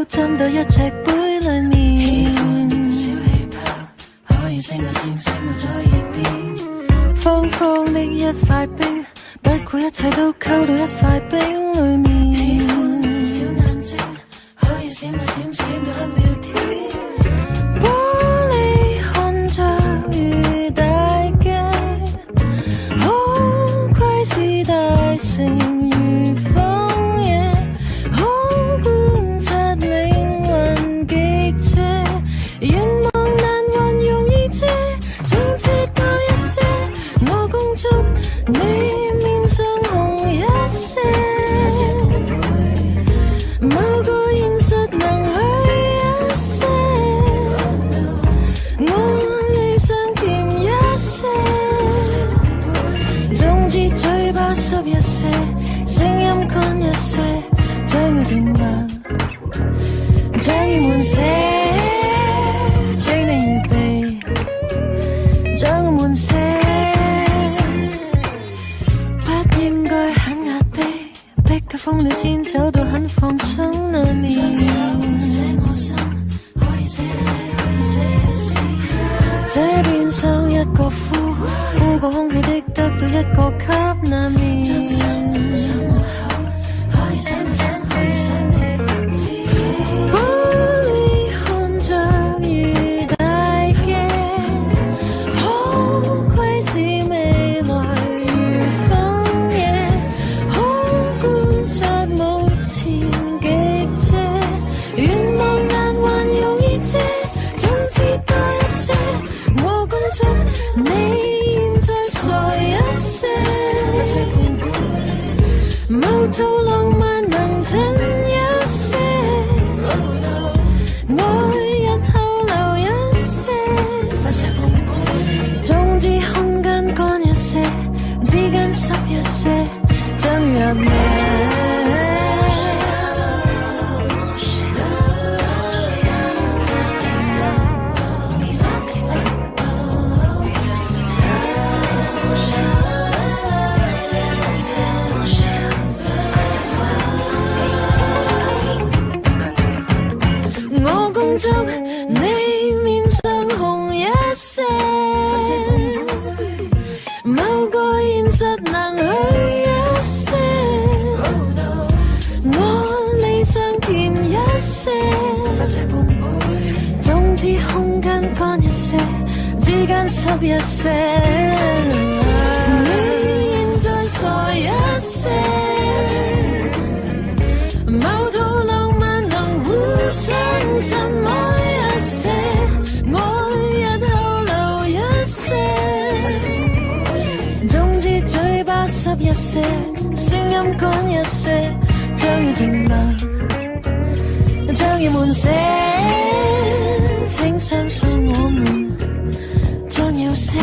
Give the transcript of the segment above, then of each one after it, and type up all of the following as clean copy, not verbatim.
斟到一隻杯裏面，小氣泡可以升到星星都在耳邊，方方的一塊冰，不顧一切都溝到一塊冰裏面。喜歡小眼睛，可以閃到閃閃到黑了天，玻璃看着如大鏡，好窺視大城如荒野，好觀察靈魂極斜，願望難運容易借，總知道一些我恭祝你面上紅一些，某個現實能許一些，我理想甜一些，總之嘴巴濕一些，聲音乾一些，將要靜默，將要滿瀉，請你預備，將我滿瀉。不應該很壓迫，逼到瘋了先走到很放鬆那面。雙手寫我心，可以寫一寫，可以寫一寫。這邊上一個呼過空氣的得到一個吸那面。將心上我口，可以想我想，可以想你知。玻璃看着如大鏡，好窺視未來如荒野，好觀察目前極斜，願望難還容易借，總知多一些，我恭祝你現在傻一些，某套浪漫能真一些，愛日後留一些，總之空間乾一些，之間濕一些，將要入夜。我恭祝你面上紅一些，某個現實能許一些，我理想甜一些，總之空間乾一些，之間濕一些，你現在傻一些，某套浪漫能互相什麼一些，愛日後留一些，總之嘴巴濕一些，聲音乾一些，將要靜默，將要滿瀉，請相信我們將要寫。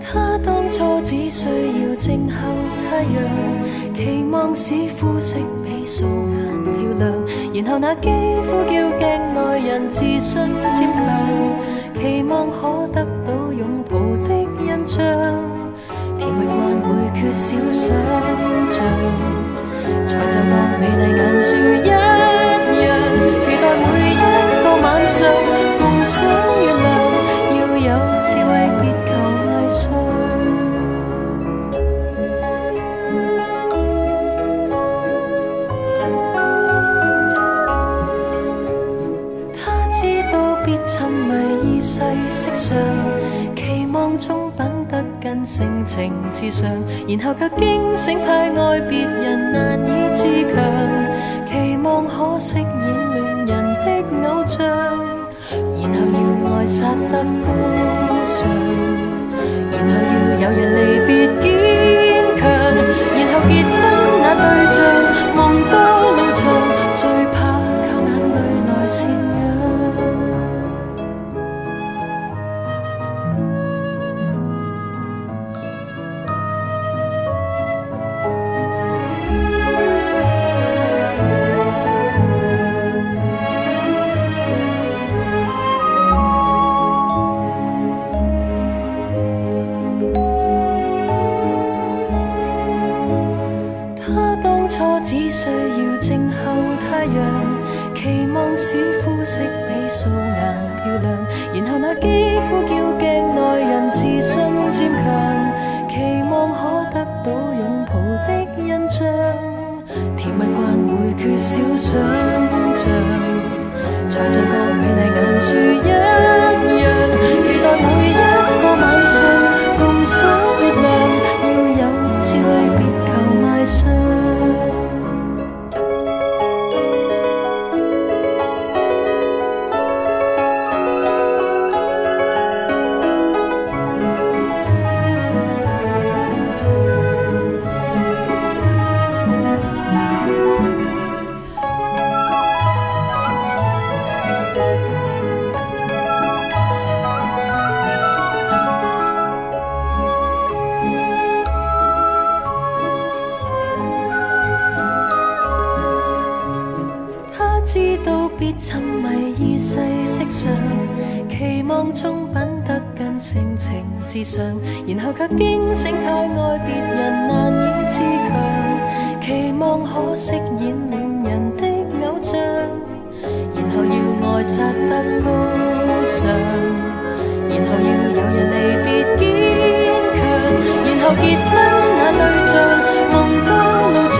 他當初只需要靜候太陽，期望使膚色比素顏漂亮，然後那肌膚叫鏡內人自信漸強，期望可得到擁抱的印象，甜蜜慣會缺少想像，才就覺美麗眼珠一樣，期待每一個晚上共賞月亮，要有智慧別求愛上。他知道別沉迷意世色上，期望中品得跟性情至上，然後卻驚醒太愛別人難以自強，期望可飾演戀人的偶像，然後要愛殺得高尚，然後要有人離別堅強，然後結婚那對象夢多路長，最怕靠眼淚來贍養。陽，期望使膚色比素顏漂亮，然後那肌膚叫鏡內人自信漸強，期望可得到擁抱的印象，甜蜜慣會缺少想像，在這個美麗眼珠一樣，期待每一個晚上共賞月亮，要有智慧別求賣相。知道別沉迷於世色上，期望中品得跟性情至上，然後卻驚醒太愛別人難以自強，期望可飾演戀人的偶像，然後要愛殺得高尚，然後要有日離別堅強，然後結婚那對象夢多路長，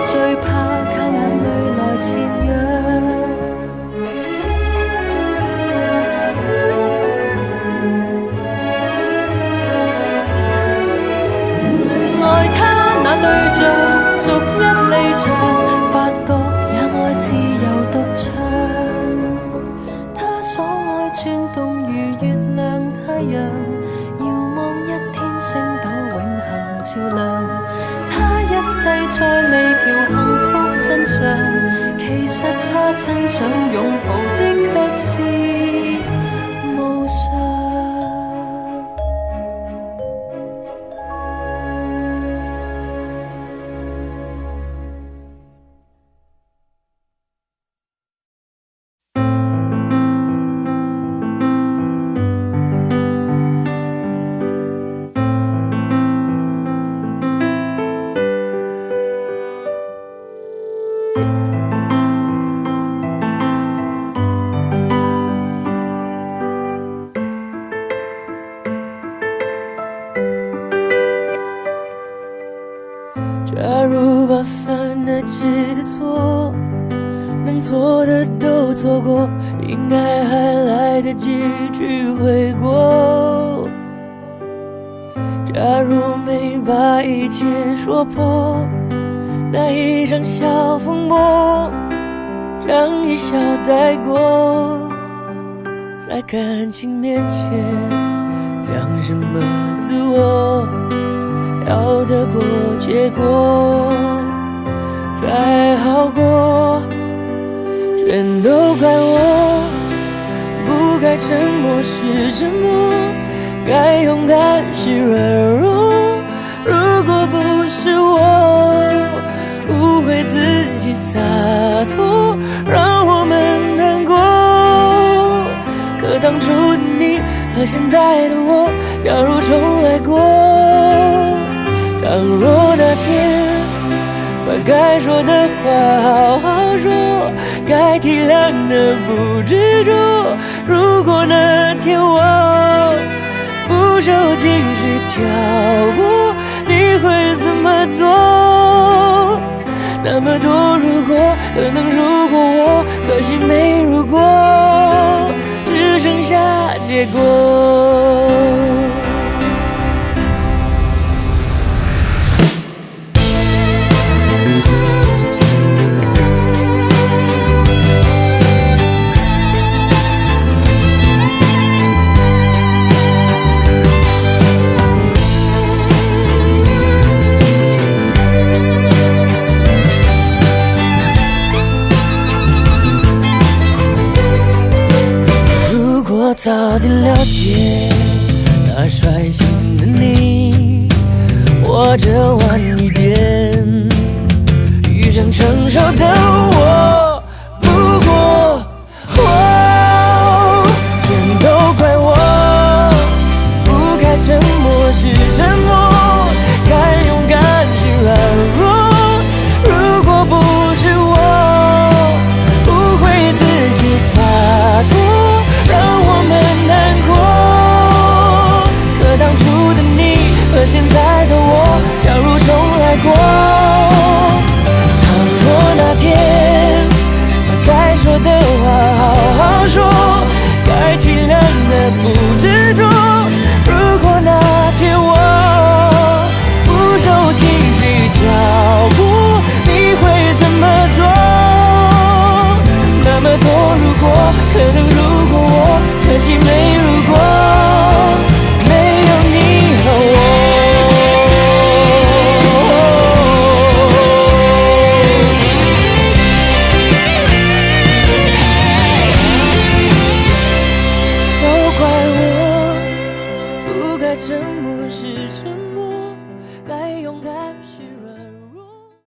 最怕靠眼淚來豎養。愛他那對象逐一離場，發覺也愛自由獨唱，他所愛轉動如月亮太陽，遙望一天星斗永恆照亮，他一世再未調幸福真相，其實他真想擁抱的卻是無常。假如把犯得起的错，能错的都错过，应该还来得及去悔过。假如没把一切说破，那一场小风波，让一笑带过，在感情面前讲什么自我，要得过且过才好过，全都怪我，不该沉默是沉默，该勇敢是软弱，如果不是我误会自己洒脱，让我们难过，可当初的你和现在的我，假如重来过，倘若那天把该说的话好好说，该体谅的不执着，如果那天我不受情绪挑拨，你会怎么做？那么多如果，可能如果我，可惜没如果，只剩下结果。早点了解那率性的你，或者晚一点遇上成熟的我，不过全都怪我，不该沉默是沉默，该勇敢是软弱，如果不是我爱过。倘若那天把该说的话好好说，该体谅的不执着。如果那天我不受情绪挑拨，你会怎么做？那么多如果，可能如果我，可惜没如果，没有你和我。都怪我不该沉默是沉默，该勇敢